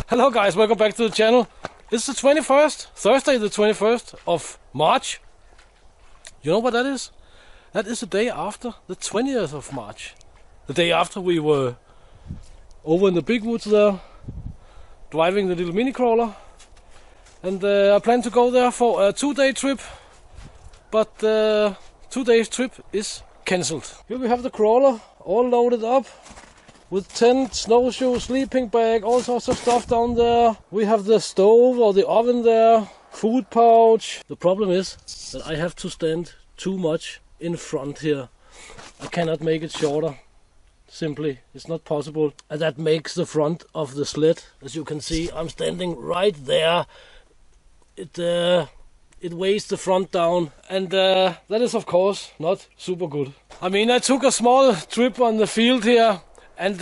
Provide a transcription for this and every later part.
Hello guys, welcome back to the channel. It's the 21st, Thursday the 21st of March. You know what that is? That is the day after the 20th of March. The day after we were over in the big woods there, driving the little mini crawler. And I plan to go there for a 2-day trip, but 2 days trip is cancelled. Here we have the crawler all loaded up with tent, snowshoe, sleeping bag, all sorts of stuff down there. We have the stove or the oven there, food pouch. The problem is that I have to stand too much in front here. I cannot make it shorter. Simply, it's not possible. And that makes the front of the sled, as you can see, I'm standing right there. It weighs the front down, and that is of course not super good. I mean, I took a small trip on the field here, and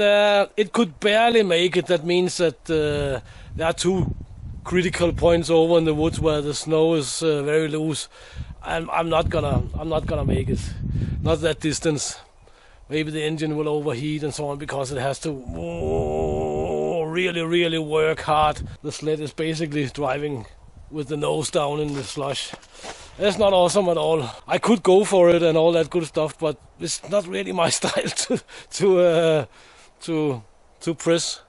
it could barely make it. That means that there are two critical points over in the woods where the snow is very loose. I'm not gonna make it. Not that distance. Maybe the engine will overheat and so on because it has to really work hard. The sled is basically driving with the nose down in the slush. That's not awesome at all. I could go for it and all that good stuff, but it's not really my style to press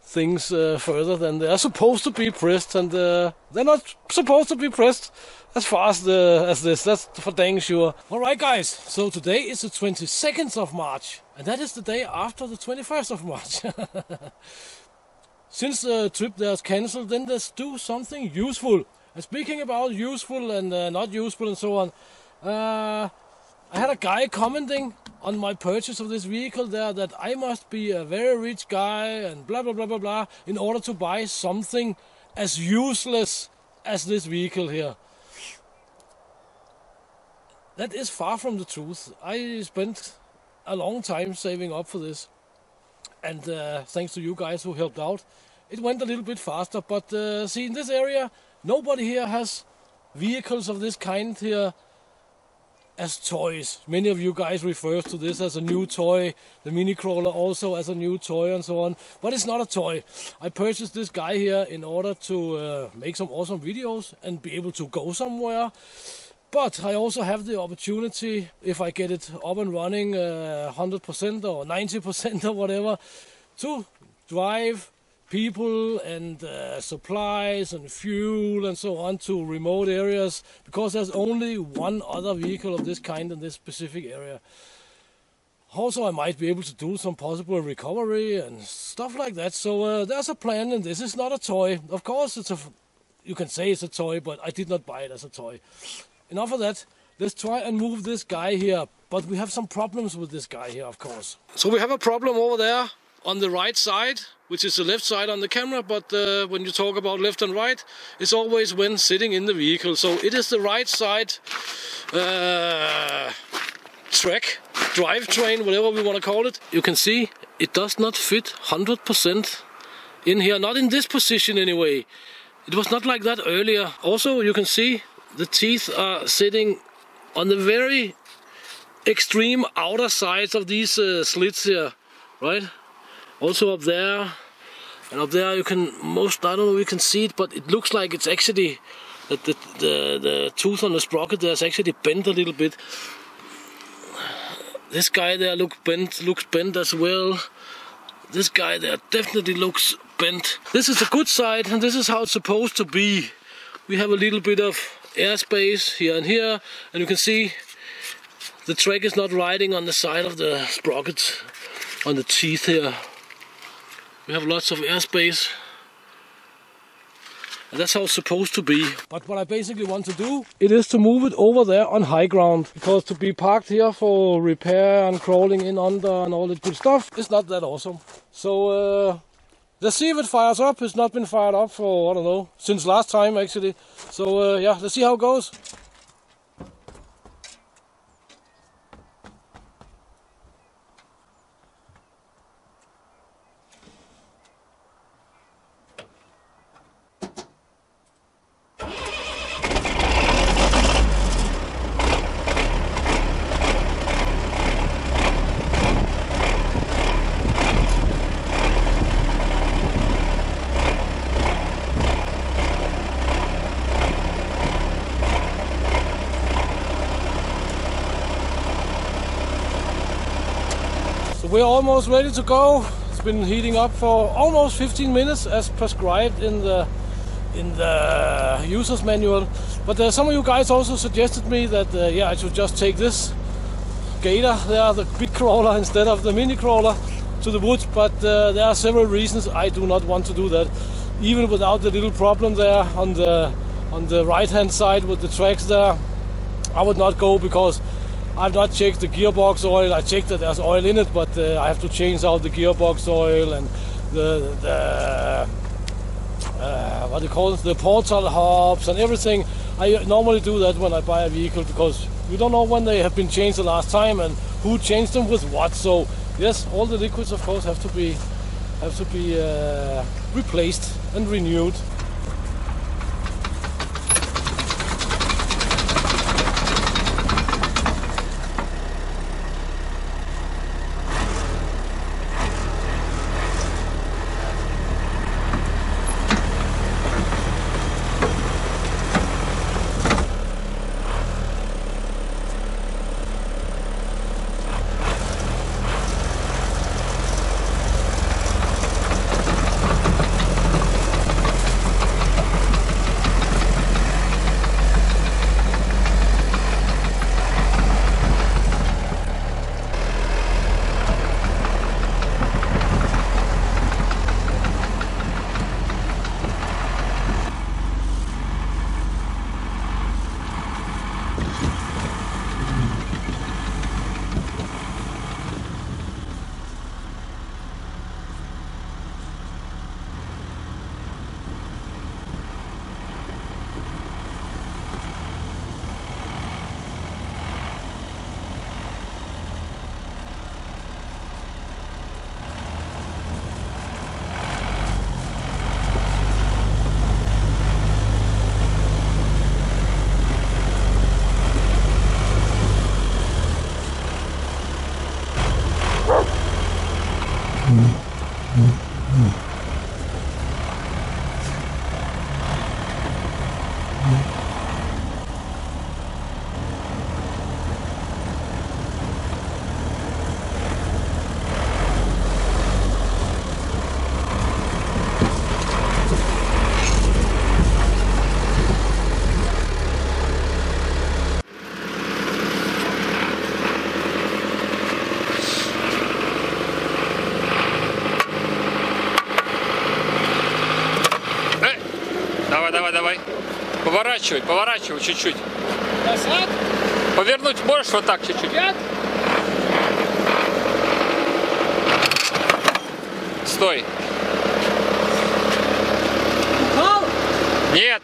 things further than they are supposed to be pressed, and they're not supposed to be pressed as fast as this. That's for dang sure. Alright guys, so today is the 22nd of March, and that is the day after the 21st of March. Since the trip there is cancelled, then let's do something useful. And speaking about useful and not useful and so on, I had a guy commenting on my purchase of this vehicle there that I must be a very rich guy and blah blah blah blah blah in order to buy something as useless as this vehicle here. That is far from the truth. I spent a long time saving up for this, and thanks to you guys who helped out, it went a little bit faster. But see, in this area, nobody here has vehicles of this kind here as toys. Many of you guys refer to this as a new toy, the mini crawler also as a new toy and so on, but it's not a toy. I purchased this guy here in order to make some awesome videos and be able to go somewhere. But I also have the opportunity, if I get it up and running 100% or 90% or whatever, to drive people and supplies and fuel and so on to remote areas, because there's only one other vehicle of this kind in this specific area. Also, I might be able to do some possible recovery and stuff like that. So there's a plan, and this is not a toy. Of course, you can say it's a toy, but I did not buy it as a toy. Enough of that. Let's try and move this guy here. But we have some problems with this guy here, of course. So we have a problem over there on the right side, which is the left side on the camera. But when you talk about left and right, it's always when sitting in the vehicle. So it is the right side track, drivetrain, whatever we want to call it. You can see it does not fit 100% in here. Not in this position anyway. It was not like that earlier. Also, you can see the teeth are sitting on the very extreme outer sides of these slits here, right? Also up there, and up there you can I don't know if you can see it, but it looks like it's actually that the tooth on the sprocket there is actually bent a little bit. This guy there looks bent as well. This guy there definitely looks bent. This is the good side, and this is how it's supposed to be. We have a little bit of airspace here and here, and you can see the track is not riding on the side of the sprockets on the teeth here. We have lots of airspace, and that's how it's supposed to be. But what I basically want to do, it is to move it over there on high ground, because to be parked here for repair and crawling in under and all that good stuff is not that awesome. So let's see if it fires up. It's not been fired up for, I don't know, since last time actually. So yeah, let's see how it goes. we're almost ready to go. It's been heating up for almost 15 minutes as prescribed in the user's manual. But some of you guys also suggested me that yeah, I should just take this Gator there, the big crawler, instead of the mini crawler to the woods. But there are several reasons I do not want to do that. Even without the little problem there on the right hand side with the tracks there, I would not go, because I've not checked the gearbox oil. I checked that there's oil in it, but I have to change out the gearbox oil and the what do you call it, the portal hubs and everything. I normally do that when I buy a vehicle, because you don't know when they have been changed the last time and who changed them with what. So yes, all the liquids of course have to be replaced and renewed. Давай. Поворачивай чуть-чуть. Назад? Повернуть можешь вот так чуть-чуть? Нет. Стой. Упал? Нет.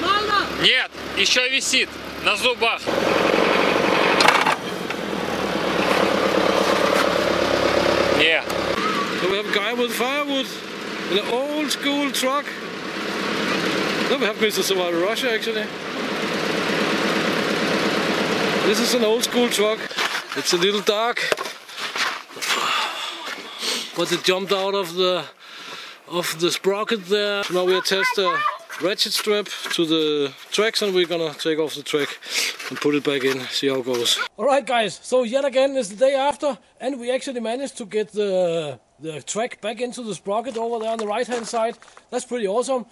Нормально? Нет, еще висит на зубах. Нет. So we have a guy with firewood in an old school truck. No, we have Mr. Survivor Russia actually. This is an old school truck. It's a little dark, but it jumped out of the sprocket there. So now we attach the ratchet strap to the tracks, and we're gonna take off the track and put it back in, see how it goes. Alright guys, so yet again it's the day after, and we actually managed to get the track back into the sprocket over there on the right hand side. That's pretty awesome.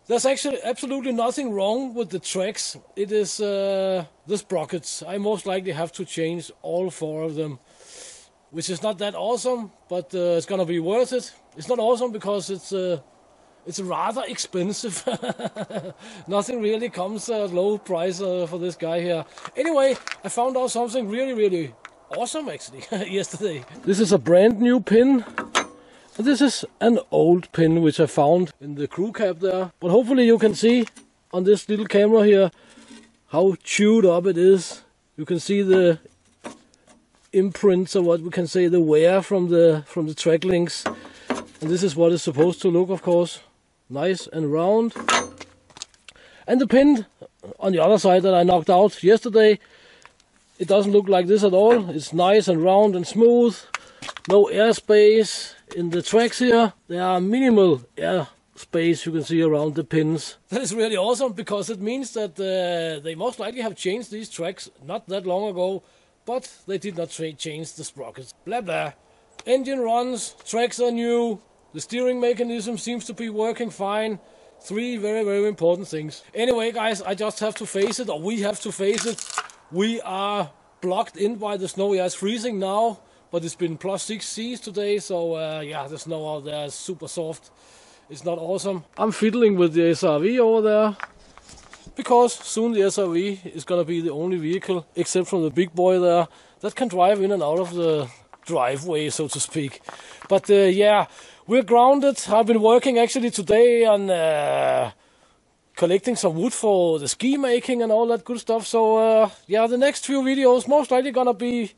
There's actually absolutely nothing wrong with the tracks. It is the sprockets. I most likely have to change all 4 of them, which is not that awesome, but it's gonna be worth it. It's not awesome because it's rather expensive. Nothing really comes at low price for this guy here. Anyway, I found out something really awesome actually yesterday. This is a brand new pin. And this is an old pin which I found in the crew cab there. But hopefully you can see on this little camera here how chewed up it is. You can see the imprints, or what we can say, the wear from the track links. And this is what it's supposed to look, of course. Nice and round. And the pin on the other side that I knocked out yesterday, it doesn't look like this at all. It's nice and round and smooth. No airspace in the tracks here. There are minimal air space you can see around the pins. That is really awesome, because it means that they most likely have changed these tracks not that long ago, but they did not change the sprockets. Blah blah. Engine runs, tracks are new, the steering mechanism seems to be working fine. 3 very, very important things. Anyway, guys, I just have to face it, or we have to face it. We are blocked in by the snow. Yeah, it's freezing now, but it's been plus 6 Cs today, so yeah, the snow out there is super soft. It's not awesome. I'm fiddling with the SRV over there, because soon the SRV is gonna be the only vehicle, except from the big boy there, that can drive in and out of the driveway, so to speak. But yeah, we're grounded. I've been working actually today on collecting some wood for the ski making and all that good stuff. So yeah, the next few videos most likely gonna be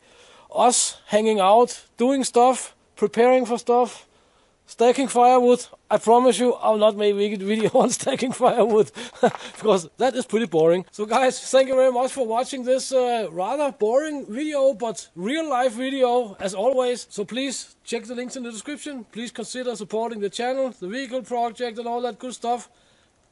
us hanging out, doing stuff, preparing for stuff, stacking firewood. I promise you I'll not make a video on stacking firewood because that is pretty boring. So guys, thank you very much for watching this rather boring video, but real life video as always. So please check the links in the description. Please consider supporting the channel, the vehicle project and all that good stuff.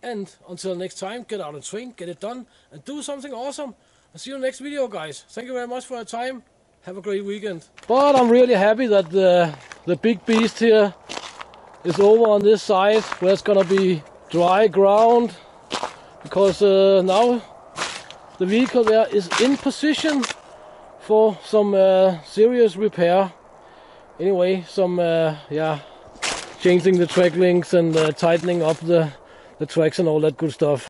And until next time, get out and train, get it done and do something awesome. I'll see you in the next video, guys. Thank you very much for your time. Have a great weekend. But I'm really happy that the big beast here is over on this side where it's gonna be dry ground, because now the vehicle there is in position for some serious repair. Anyway, some yeah, changing the track links and tightening up the tracks and all that good stuff.